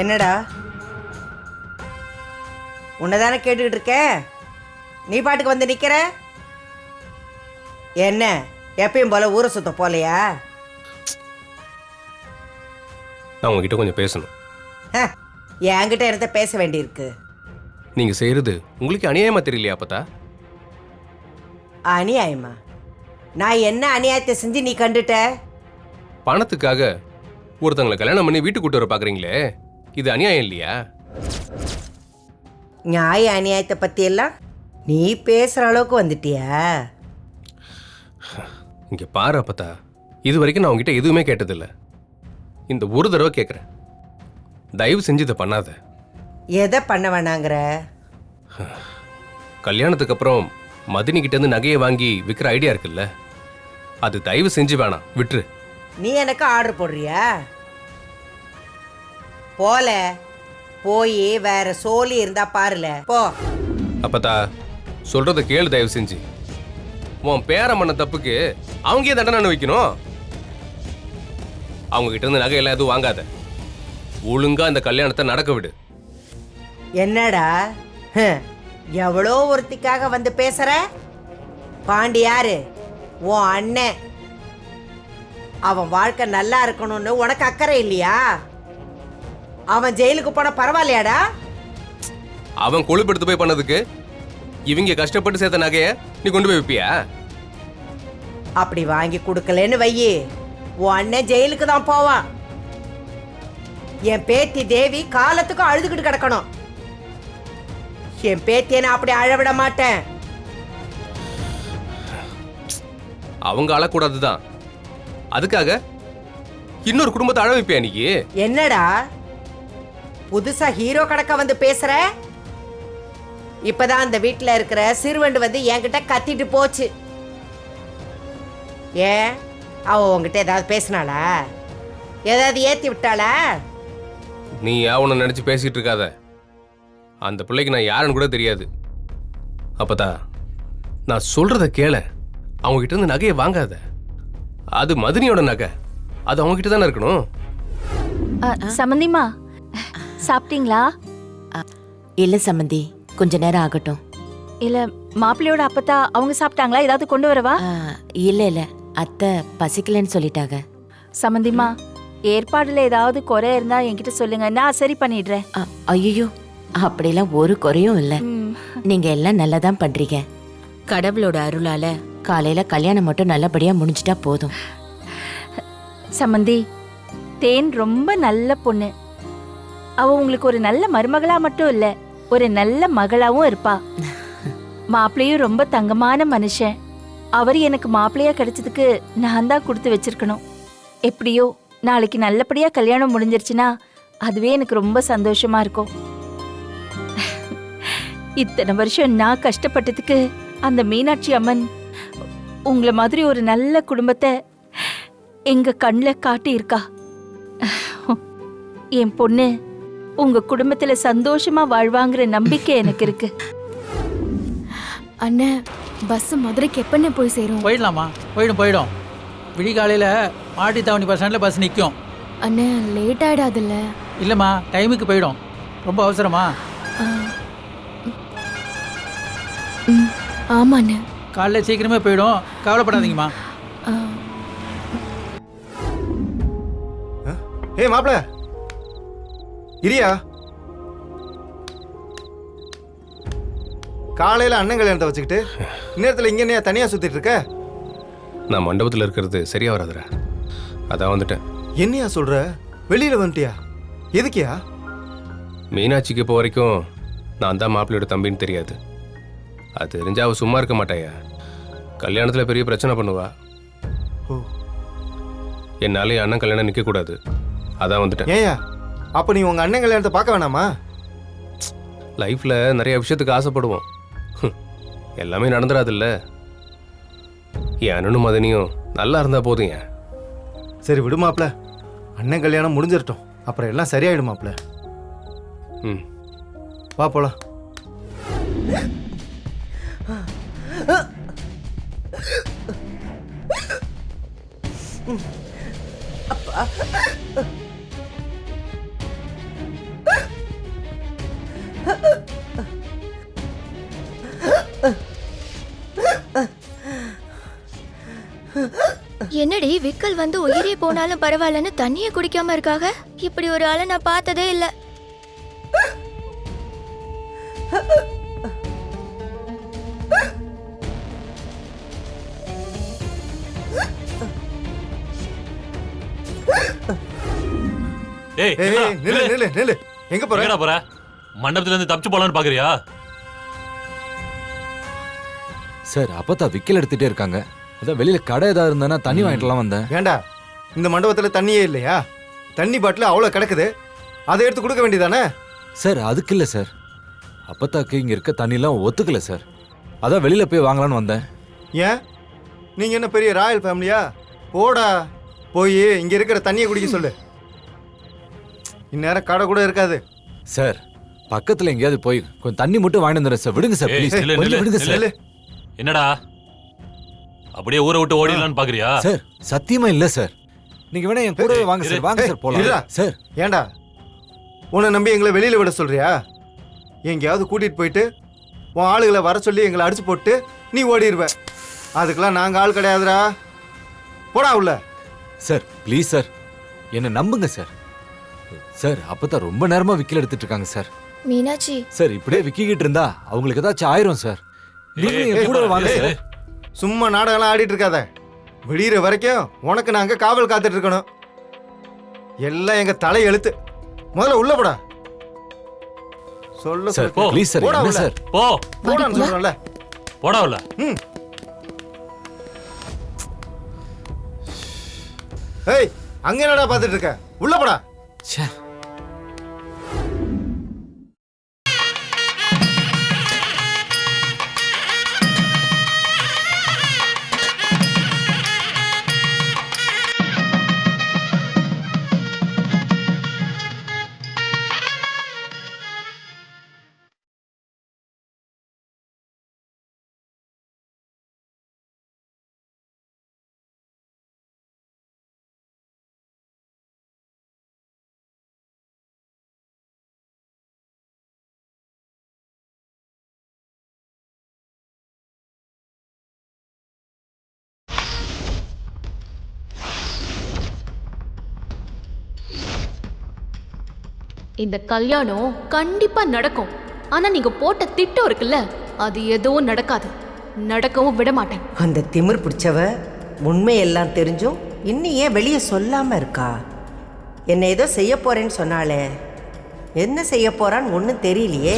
என்னடா உன்னதானே கேட்டுக்கிட்டு இருக்கேன், நீ பாட்டுக்கு வந்து நிற்கிற. என்ன எப்பயும் போல ஊரை சுத்த போலையா? நான் உங்ககிட்ட கொஞ்சம் பேசணும். என்கிட்ட என்னத்த பேச வேண்டியிருக்கு? நீங்கள் செய்கிறது உங்களுக்கு அநியாயமா தெரியலையா அப்பத்தா? அநியாயமா? நான் என்ன அநியாயத்தை செஞ்சு நீ கண்டுட்ட? பணத்துக்காக ஒருத்தங்களை கல்யாணம் பண்ணி வீட்டுக்கு கூட்டு வர பார்க்குறீங்களே, இது அநியாயம் இல்லையா? நியாய அநியாயத்தை பற்றி எல்லாம் நீ பேசுகிற அளவுக்கு வந்துட்டியா? இங்கே பாரு அப்பத்தா, இது வரைக்கும் நான் உங்ககிட்ட எதுவுமே கேட்டதில்லை. இந்த ஒரு தடவை கேட்குறேன், தயவு செஞ்சு இதை பண்ணாத. எதை பண்ண வேணாங்கிற? கல்யாணத்துக்கு அப்புறம் மதினிக்கிட்டேருந்து நகையை வாங்கி விற்கிற ஐடியா இருக்குல்ல, அது தயவு செஞ்சு வேணாம், விட்டுரு. நீ எனக்கு ஆர்டர் போடுறியா? போல போய் வேற சோலி இருந்தா பாருல போ. அப்பத்தா சொல்றத கேளு தயவு செஞ்சு. உன் பேரன் பண்ண தப்புக்கு அவங்க ஏன் தண்டனை அனுபவிக்கணும்? அவங்க கிட்ட இருந்து நகையெல்லாம் எதுவும் வாங்காத, ஒழுங்கா இந்த கல்யாணத்தை நடக்க விடு. என்னடா எவ்வளோ ஒருத்திக்காக வந்து பேசுற? பாண்டி யாரு? உன் அண்ணன். அவன் வாழ்க்கை நல்லா இருக்கணும்னு உனக்கு அக்கறை இல்லையா? அவன் ஜெயிலுக்கு போன பரவாயில்லையாடா? அவன் கொழுப்பெடுத்து போய் பண்ணதுக்கு இவங்க கஷ்டப்பட்டு சேர்த்த நகைய நீ கொண்டு போய் வைப்பியா? அப்படி வாங்கி கொடுக்கலன்னு வையி, உன் அண்ணன் ஜெயிலுக்கு தான் போவான். என் பேத்தி தேவி காலத்துக்கும் அழுதுகிட்டு கிடக்கணும். என் பேத்தியை நான் அப்படி அழவிட மாட்டேன். அவங்க அழக்கூடாதுதான், அதுக்காக இன்னொரு குடும்பத்தை அழ வைப்பியா நீ? என்னடா புதுசா ஹீரோ கணக்க வந்து பேசுற? இப்பதான் அந்த வீட்டுல இருக்கிற சிறுவண்டு வந்து என்கிட்ட கத்திட்டு போச்சு. ஏன் அவ உங்ககிட்ட ஏதாவது பேசினாளா? ஏதாவது ஏத்தி விட்டாளா? நீ அவனை நினைச்சு பேசிட்டு இருக்காத. அந்த பிள்ளைக்கு நான் யாருன்னு கூட தெரியாது. அப்பதா நான் சொல்றத கேள, அவங்க கிட்ட இருந்து நகையை வாங்காத. அது மதினியோட நகை, அது அவங்க கிட்ட தானே இருக்கணும். சமந்திமா சாப்பிட்டீங்களா? இல்ல சம்மந்தி, கொஞ்ச நேரம் ஆகட்டும். இல்ல மாப்பிள்ளையோட அப்பத்தா அவங்க சாப்பிட்டாங்களா? ஏதாவது கொண்டு வரவா? இல்ல அத்தை பசிக்கலன்னு சொல்லிட்டாங்க. சமந்திமா, ஏற்பாடுல ஏதாவது குறை இருந்தா என்கிட்ட சொல்லுங்க, நான் சரி பண்ணிடுறேன். ஐயோ, அப்படிலாம் ஒரு குறையும் இல்ல. நீங்க எல்லாம் நல்லாதான் பண்றீங்க. கடவுளோட அருளால காலையில கல்யாணம் மட்டும் நல்லபடியா முடிஞ்சிட்டா போதும். சமந்தி, தேன் ரொம்ப நல்ல பொண்ணு. அவ உங்களுக்கு ஒரு நல்ல மருமகளா மட்டும் இல்ல, ஒரு நல்ல மகளாவும் இருப்பா. மாப்பிள்ளையும் ரொம்ப தங்கமான மனுஷன். அவர் எனக்கு மாப்பிள்ளையா கிடைச்சதுக்கு நான் தான் கொடுத்து வச்சிருக்கணும். எப்படியோ நாளைக்கு நல்லபடியா கல்யாணம் முடிஞ்சிருச்சுன்னா அதுவே எனக்கு ரொம்ப சந்தோஷமா இருக்கும். இத்தனை வருஷம் நான் கஷ்டப்பட்டதுக்கு அந்த மீனாட்சி அம்மன் உங்களை மாதிரி ஒரு நல்ல குடும்பத்தை எங்க கண்ணில் காட்டி இருக்கா. என் பொண்ணு உங்க குடும்பத்துல சந்தோஷமா வாழ்வாங்கிற நம்பிக்கை எனக்கு இருக்கு. அண்ணே, பஸ் மதுரைக்கு எப்பண்ணே போய் சேரும்? போயிடலாமா? போயிடும். விடிகாலையில் மாட்டித்தாவணி பஸ் ஸ்டாண்டில் பஸ் நிற்கும். அண்ணே, லேட் ஆகிடாதுல்ல? இல்லைம்மா, டைமுக்கு போயிடும். ரொம்ப அவசரமா? ஆமாண்ணே. காலைல சீக்கிரமே போயிடும், கவலைப்படாதீங்கம்மா. ஏய் மாப்பிள, இரியா. காலையில அண்ணன் கல்யாணத்தை வச்சுக்கிட்டு இந்நேரத்தில் இங்க என்ன தனியா சுத்திட்டு இருக்க? நான் மண்டபத்தில் இருக்கிறது சரியா வராதுடா, அதான் வந்துட்டேன். என்னையா சொல்ற? வெளியில வந்துட்டியா? எதுக்கியா? மீனாட்சிக்கு இப்போ வரைக்கும் நான் தான் மாப்பிள்ளையோட தம்பின்னு தெரியாது. அது தெரிஞ்சா அவ சும்மா இருக்க மாட்டாயா, கல்யாணத்தில் பெரிய பிரச்சனை பண்ணுவா. ஓ, என்னாலே அண்ணன் கல்யாணம் நிற்கக்கூடாது, அதான் வந்துட்டேன். ஏயா அப்ப நீ உங்க அண்ணன் கல்யாணத்தை பார்க்க வேணாமா? லைஃப்பில் நிறைய விஷயத்துக்கு ஆசைப்படுவோம், எல்லாமே நடந்துடாதுல்ல. என் அண்ணனும் மதனியும் நல்லா இருந்தா போதும். ஏன் சரி விடு மாப்ள, அண்ணன் கல்யாணம் முடிஞ்சிரட்டும், அப்புறம் எல்லாம் சரியாயிடும் மாப்ள. வா போலாம். என்னடி விக்கல் வந்து உயிரே போனாலும் பரவாயில்லன்னு தண்ணிய குடிக்காம இருக்காக? இப்படி ஒரு ஆளை நான் பார்த்ததே இல்ல. ஏய் ஏய் ஏய், நில்லு நில்லு நில்லு. எங்க போற? எங்கடா போற? மண்டபத்துல இருந்து தப்பிச்சு போலான்னு பாக்குறியா? சார் அப்பத்தா விக்கல் எடுத்துட்டே இருக்காங்க. அதான் வெளியில கடை ஏதாவது இருந்தானா தண்ணி வாங்கிட்டுலாம் வந்தேன். ஏண்டா இந்த மண்டபத்துல தண்ணியே இல்லையா? தண்ணி பாட்டில் அவ்வளோ கிடக்குது, அதை எடுத்து கொடுக்க வேண்டியதானே? சார் அதுக்கு இல்லை சார், அப்பத்தாக்கு இங்க இருக்க தண்ணிலாம் ஒத்துக்கல சார். அதான் வெளியில போய் வாங்கலான்னு வந்தேன். ஏன் நீங்க என்ன பெரிய ராயல் ஃபேமிலியா? போடா, போய் இங்க இருக்கிற தண்ணியை குடிக்க சொல்லு. இந்நேரம் கடை கூட இருக்காது. சார் பக்கத்துல எங்கேயாவது போய் கொஞ்சம் தண்ணி மட்டும் வாங்கிட்டு வந்துடுறேன் சார். விடுங்க சார் ஏய், ப்ளீஸ். நில்லு, கொஞ்சம் நில்லு, விடுங்க சார். நில்லு. என்னடா அப்படியே ஊரை விட்டு ஓடிடலான்னு பாக்குறியா? சார் சத்தியமா இல்ல சார். நீங்க வேணா என் கூடவே வாங்க சார். வாங்க சார் இருடா. போலாம் சார். ஏண்டா உன்னை நம்பி எங்களை வெளியில விட சொல்றியா? எங்கேயாவது கூட்டிட்டு போயிட்டு உன் ஆளுகளை வர சொல்லி எங்களை அடிச்சு போட்டு நீ ஓடிடுவ. அதுக்கெல்லாம் நாங்க ஆள் கிடையாதுடா. போடா உள்ள. சார் ப்ளீஸ் சார் என்ன நம்புங்க சார். சார் அப்பதான் ரொம்ப நேரமா விக்கல் எடுத்துட்டு இருக்காங்க சார். மீனாட்சி, சார் இப்படியே விக்கிக்கிட்டு இருந்தா அவங்களுக்கு ஏதாச்சும் ஆயிரும் சார். நீங்க என் கூட வாங்க சார். சும்மா நாடகம்லாம் ஆடிட்டு இருக்காத. விடிகிற வரைக்கும் உனக்கு நாங்க காவல் காத்துட்டு இருக்கணும். எல்லாம் எங்க தலை எழுத்து. முதல்ல உள்ள போடா. சொல்ல சார் சொல்லு. ப்ளீஸ் சார் போடா என்ன உள்ள. சார். போடான்னு சொல்றேன்ல. போடா உள்ள. ம். ஏய் அங்க என்னடா பாத்துட்டு இருக்க? உள்ள போடா. ச்சே. இந்த கல்யாணம் கண்டிப்பா நடக்கும். ஆனா நீங்க போட்ட திட்டம் இருக்குல்ல, அது எதுவும் நடக்காது. நடக்கவும் விட மாட்டேன். அந்த திமிர் பிடிச்சவ உண்மையெல்லாம் தெரிஞ்சும் இன்னும் ஏன் வெளியே சொல்லாம இருக்கா? என்ன ஏதோ செய்ய போறேன்னு சொன்னாலே, என்ன செய்ய போறான்னு ஒன்றும் தெரியலையே.